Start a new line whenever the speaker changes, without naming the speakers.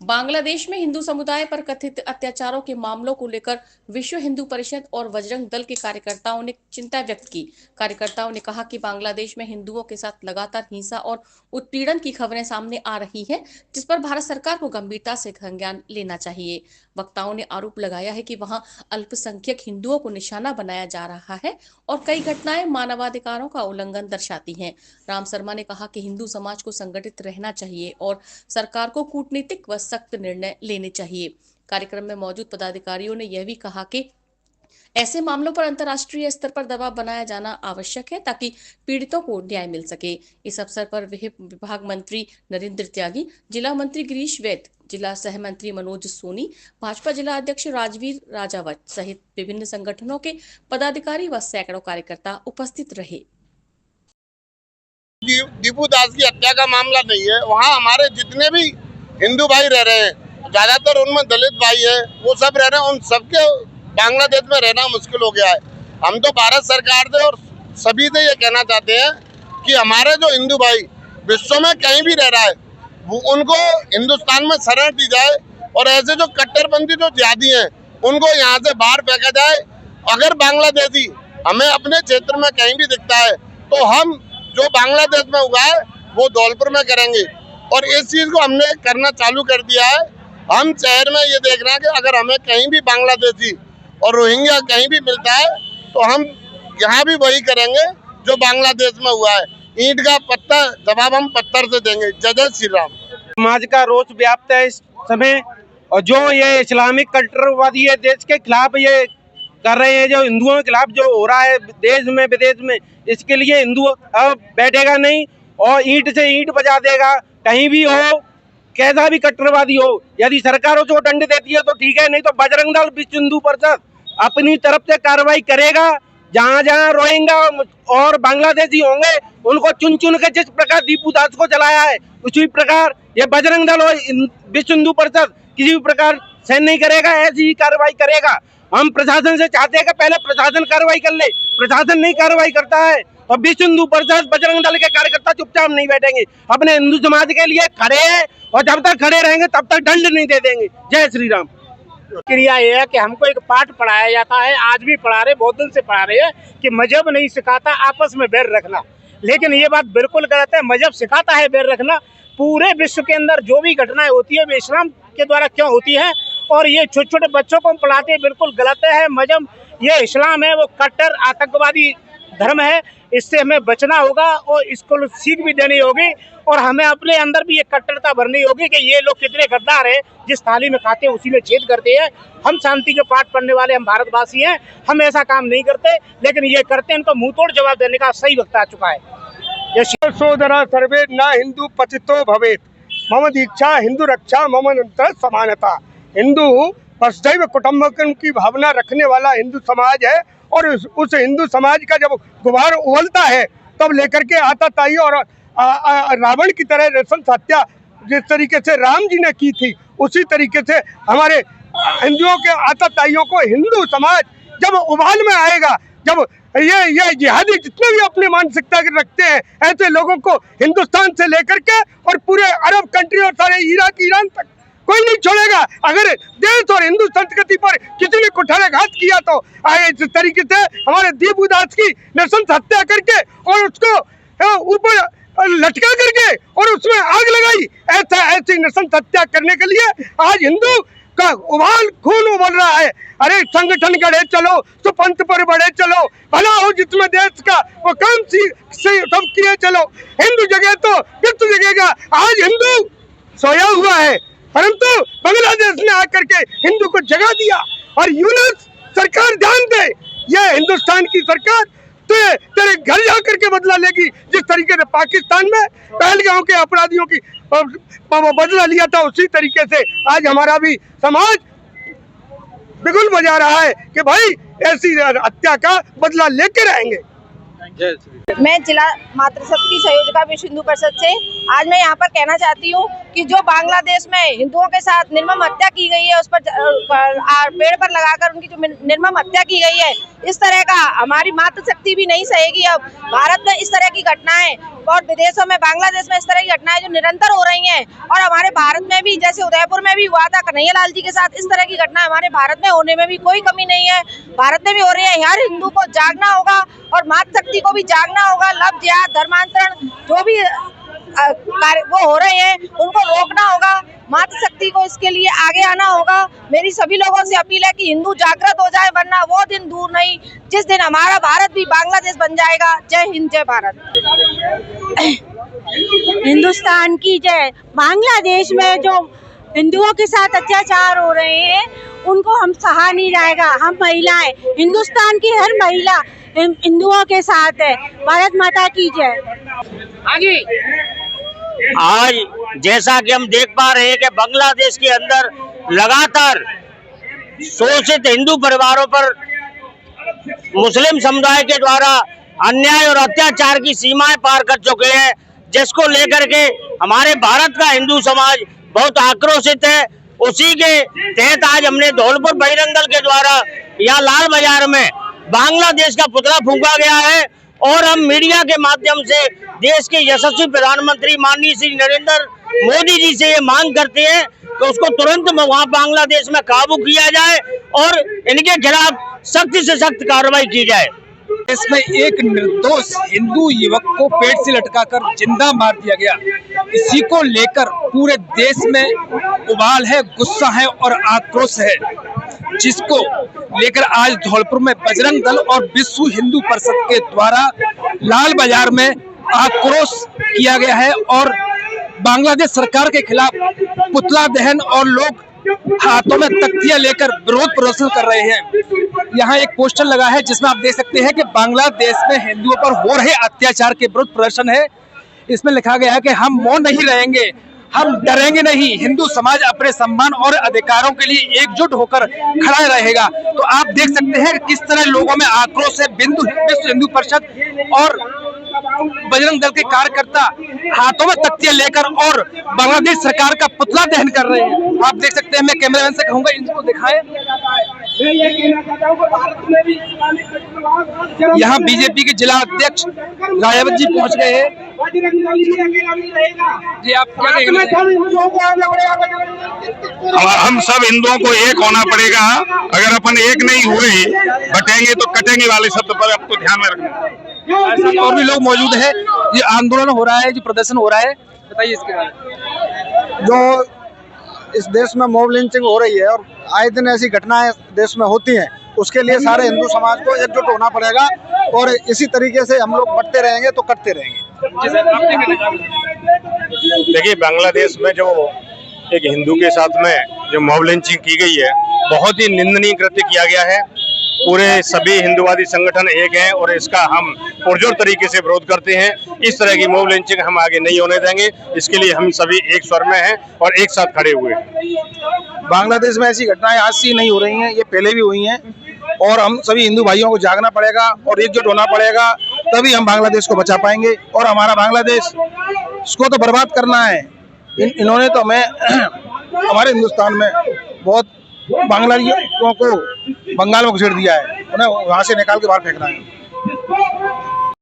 बांग्लादेश में हिंदू समुदाय पर कथित अत्याचारों के मामलों को लेकर विश्व हिंदू परिषद और बजरंग दल के कार्यकर्ताओं ने चिंता व्यक्त की। कार्यकर्ताओं ने कहा कि बांग्लादेश में हिंदुओं के साथ लगातार हिंसा और उत्पीड़न की खबरें सामने आ रही हैं, जिस पर भारत सरकार को गंभीरता से संज्ञान लेना चाहिए। वक्ताओं ने आरोप लगाया है कि वहां अल्पसंख्यक हिंदुओं को निशाना बनाया जा रहा है और कई घटनाएं मानवाधिकारों का उल्लंघन दर्शाती हैं। राम शर्मा ने कहा कि हिंदू समाज को संगठित रहना चाहिए और सरकार को कूटनीतिक व सख्त निर्णय लेने चाहिए। कार्यक्रम में मौजूद पदाधिकारियों ने यह भी कहा कि ऐसे मामलों पर अंतर्राष्ट्रीय स्तर पर दबाव बनाया जाना आवश्यक है ताकि पीड़ितों को न्याय मिल सके। इस अवसर पर विभाग मंत्री नरेंद्र त्यागी, जिला मंत्री गिरीश वैद, जिला सह मंत्री मनोज सोनी, भाजपा जिला अध्यक्ष राजवीर राजावत सहित विभिन्न संगठनों के पदाधिकारी व सैकड़ों कार्यकर्ता उपस्थित रहे।
दीपू दास की हत्या का मामला नहीं है। वहाँ हमारे जितने भी हिंदू भाई रह रहे हैं, ज्यादातर उनमें दलित भाई है, वो सब रह रहे हैं। उन सबके बांग्लादेश में रहना मुश्किल हो गया है। हम तो भारत सरकार से और सभी से ये कहना चाहते हैं कि हमारे जो हिंदू भाई विश्व में कहीं भी रह रहा है, वो उनको हिंदुस्तान में शरण दी जाए और ऐसे जो कट्टरपंथी जो जिहादी हैं उनको यहाँ से बाहर फेंका जाए। अगर बांग्लादेशी हमें अपने क्षेत्र में कहीं भी दिखता है तो हम जो बांग्लादेश में हुआ है वो धौलपुर में करेंगे और इस चीज को हमने करना चालू कर दिया है। हम शहर में ये देख रहे हैं कि अगर हमें कहीं भी बांग्लादेशी और रोहिंग्या कहीं भी मिलता है तो हम यहाँ भी वही करेंगे जो बांग्लादेश में हुआ है। ईंट का पत्थर जवाब हम पत्थर से देंगे। जय जय श्री राम।
समाज का रोष व्याप्त है इस समय, और जो ये इस्लामिक कट्टरवादी है देश के खिलाफ ये कर रहे हैं, जो हिंदुओं के खिलाफ जो हो रहा है देश में विदेश में, इसके लिए हिंदू अब बैठेगा नहीं और ईंट से ईंट बजा देगा। कहीं भी हो, कैसा भी कट्टरवादी हो, यदि सरकार उसको दंड देती है तो ठीक है, नहीं तो बजरंग दल विश्व हिंदू परिषद अपनी तरफ से कार्रवाई करेगा। जहाँ जहाँ रोहिंग्या और बांग्लादेशी होंगे उनको चुन चुन के जिस प्रकार दीपू दास को चलाया है उसी प्रकार ये बजरंग दल और विश्व हिंदू परिषद किसी भी प्रकार सहन नहीं करेगा, ऐसी ही कार्रवाई करेगा। हम प्रशासन से चाहते हैं कि पहले प्रशासन कार्रवाई कर ले, प्रशासन नहीं कार्रवाई करता है और विश्व हिंदू परिषद बजरंग दल के कार्यकर्ता चुपचाप नहीं बैठेंगे, अपने हिंदू समाज के लिए खड़े हैं और जब तक खड़े रहेंगे तब तक दंड नहीं दे देंगे। जय श्री राम।
क्रिया ये है कि हमको एक पाठ पढ़ाया जाता है, आज भी पढ़ा रहे, बहुत दिन से पढ़ा रहे हैं कि मजहब नहीं सिखाता आपस में बैर रखना, लेकिन ये बात बिल्कुल गलत है। मजहब सिखाता है बैर रखना। पूरे विश्व के अंदर जो भी घटनाएं होती है वे इस्लाम के द्वारा क्यों होती है, और ये छोटे छोटे बच्चों को पढ़ाते हैं, बिल्कुल गलत है। मजहब ये इस्लाम है वो कट्टर आतंकवादी धर्म है, इससे हमें बचना होगा और इसको सीख भी देनी होगी और हमें अपने अंदर भी ये कट्टरता भरनी होगी कि ये लोग कितने गद्दार हैं, जिस थाली में खाते हैं उसी में छेद करते हैं। हम शांति के पाठ पढ़ने वाले हम भारतवासी हैं, हम ऐसा काम नहीं करते, लेकिन ये करते हैं। इनको मुंह तोड़ जवाब देने का सही वक्त आ चुका है।
सोदरा सर्वे न हिंदू पतितो भवेत, मम दीक्षा हिंदू रक्षा मम अंतर समानता। हिंदू वसुधैव कुटुंबकम की भावना रखने वाला हिंदू समाज है और उस हिंदू समाज का जब गुबार उबलता है तब लेकर के आताताई और रावण की तरह नृशंस हत्या जिस तरीके से राम जी ने की थी उसी तरीके से हमारे हिंदुओं के आताताइयों को हिंदू समाज जब उबाल में आएगा, जब ये जिहादी जितने भी अपनी मानसिकता रखते हैं ऐसे लोगों को हिंदुस्तान से लेकर के और पूरे अरब कंट्री और सारे इराक ईरान तक कोई नहीं छोड़ेगा। अगर देश और हिंदू संस्कृति पर किसी ने कुठाराघात किया तो इस तरीके से हमारे दीपू दास की नृशंस हत्या करके और उसको ऊपर लटका करके और उसमें आग लगाई, ऐसी नृशंस हत्या करने के लिए आज हिंदू का उबाल खून उबल रहा है। अरे संगठन गढ़े चलो, सुपंथ पर बढ़े चलो, भला हो जिसमें देश का वो काम सब किए चलो। हिंदू जगह तो विश्व जगेगा। आज हिंदू सोया हुआ है परंतु बांग्लादेश ने आकर के हिंदू को जगा दिया और यूनिस सरकार ध्यान दे, ये हिंदुस्तान की सरकार तो तेरे घर जाकर के बदला लेगी। जिस तरीके से पाकिस्तान में पहलगाम के अपराधियों की बदला लिया था उसी तरीके से आज हमारा भी समाज बिगुल बजा रहा है कि भाई ऐसी हत्या का बदला लेके रहेंगे।
मैं जिला मातृशक्ति संयोजिका विश्व हिंदू परिषद से आज मैं यहाँ पर कहना चाहती हूँ कि जो बांग्लादेश में हिंदुओं के साथ निर्मम हत्या की गई है, उस पर पेड़ पर लगाकर उनकी जो निर्मम हत्या की गई है, इस तरह का हमारी मातृशक्ति भी नहीं सहेगी। अब भारत में इस तरह की घटनाएं और विदेशों में, बांग्लादेश में इस तरह की घटनाएं जो निरंतर हो रही हैं, और हमारे भारत में भी, जैसे उदयपुर में भी हुआ था कन्हैया लाल जी के साथ, इस तरह की घटना हमारे भारत में होने में भी कोई कमी नहीं है। भारत में भी हो रही है। हर हिंदू को जागना होगा और मातृशक्ति को भी जागना होगा। लव जिहाद, धर्मांतरण जो भी वो हो रहे हैं उनको रोकना होगा। मातृशक्ति को इसके लिए आगे आना होगा। मेरी सभी लोगों से अपील है कि हिंदू जागृत हो जाए, वरना वो दिन दूर नहीं जिस दिन हमारा भारत भी बांग्लादेश बन जाएगा। जय हिंद, जय भारत।
हिंदुस्तान की जय। बांग्लादेश में जो हिंदुओं के साथ अत्याचार हो रहे हैं उनको हम सहा नहीं जाएगा। हम महिलाएं, हिंदुस्तान की हर महिला हिंदुओं के साथ है। भारत माता की जय।
हाँ जी।
आज जैसा कि हम देख पा रहे हैं कि बांग्लादेश के अंदर लगातार शोषित हिंदू परिवारों पर मुस्लिम समुदाय के द्वारा अन्याय और अत्याचार की सीमाएं पार कर चुके हैं, जिसको लेकर के हमारे भारत का हिंदू समाज बहुत आक्रोशित है। उसी के तहत आज हमने धौलपुर बजरंग दल के द्वारा यहाँ लाल बाजार में बांग्लादेश का पुतला फूंका गया है और हम मीडिया के माध्यम से देश के यशस्वी प्रधानमंत्री माननीय श्री नरेंद्र मोदी जी से ये मांग करते हैं कि उसको तुरंत वहाँ बांग्लादेश में काबू किया जाए और इनके खिलाफ सख्त से सख्त कार्रवाई की जाए।
इसमें एक निर्दोष हिंदू युवक को पेट से लटकाकर जिंदा मार दिया गया। इसी को लेकर पूरे देश में उबाल है, गुस्सा है और आक्रोश है, जिसको लेकर आज धौलपुर में बजरंग दल और विश्व हिंदू परिषद के द्वारा लाल बाजार में आक्रोश किया गया है और बांग्लादेश सरकार के खिलाफ पुतला दहन और लोग हाथों में तख्तियां लेकर विरोध प्रदर्शन कर रहे हैं। यहाँ एक पोस्टर लगा है जिसमें आप देख सकते हैं कि बांग्लादेश में हिंदुओं पर हो रहे अत्याचार के विरोध प्रदर्शन है। इसमें लिखा गया है कि हम मौन नहीं रहेंगे, हम डरेंगे नहीं, हिंदू समाज अपने सम्मान और अधिकारों के लिए एकजुट होकर खड़ा रहेगा। तो आप देख सकते हैं किस तरह लोगों में आक्रोश है। विश्व हिंदू परिषद और बजरंग दल के कार्यकर्ता हाथों में तख्तियां लेकर और बांग्लादेश सरकार का पुतला दहन कर रहे हैं। आप देख सकते हैं, मैं कैमरामैन से कहूंगा इनको दिखाएं। यहाँ बीजेपी के जिला अध्यक्ष राजावत जी पहुंच गए हैं। जी आप क्या कहेंगे?
हम सब हिंदुओं को एक होना पड़ेगा। अगर अपन एक नहीं हुए, बटेंगे तो कटेंगे वाले शब्द पर आपको ध्यान में रखना।
और भी लोग मौजूद है। ये आंदोलन हो रहा है, जो प्रदर्शन हो रहा है, बताइए इसके बारे में।
जो इस देश में मॉब लिंचिंग हो रही है और आए दिन ऐसी घटनाएं देश में होती हैं, उसके लिए सारे हिंदू समाज को एकजुट होना पड़ेगा और इसी तरीके से हम लोग बढ़ते रहेंगे तो करते रहेंगे।
देखिए, बांग्लादेश में जो एक हिंदू के साथ में जो मॉब लिंचिंग की गई है, बहुत ही निंदनीय कृत्य किया गया है। पूरे सभी हिंदुवादी संगठन एक हैं और इसका हम पुरजोर तरीके से विरोध करते हैं। इस तरह की मॉब लिंचिंग हम आगे नहीं होने देंगे। इसके लिए हम सभी एक स्वर में हैं और एक साथ खड़े हुए हैं।
बांग्लादेश में ऐसी घटनाएं आज से नहीं हो रही हैं, ये पहले भी हुई हैं और हम सभी हिंदू भाइयों को जागना पड़ेगा और एकजुट होना पड़ेगा, तभी हम बांग्लादेश को बचा पाएंगे। और हमारा बांग्लादेश इसको तो बर्बाद करना है। इन्होंने तो हमें हमारे हिंदुस्तान में बहुत बांग्लादेशियों को बंगाल में घुसेड़ दिया है, उन्हें वहाँ से निकाल के बाहर फेंकना है।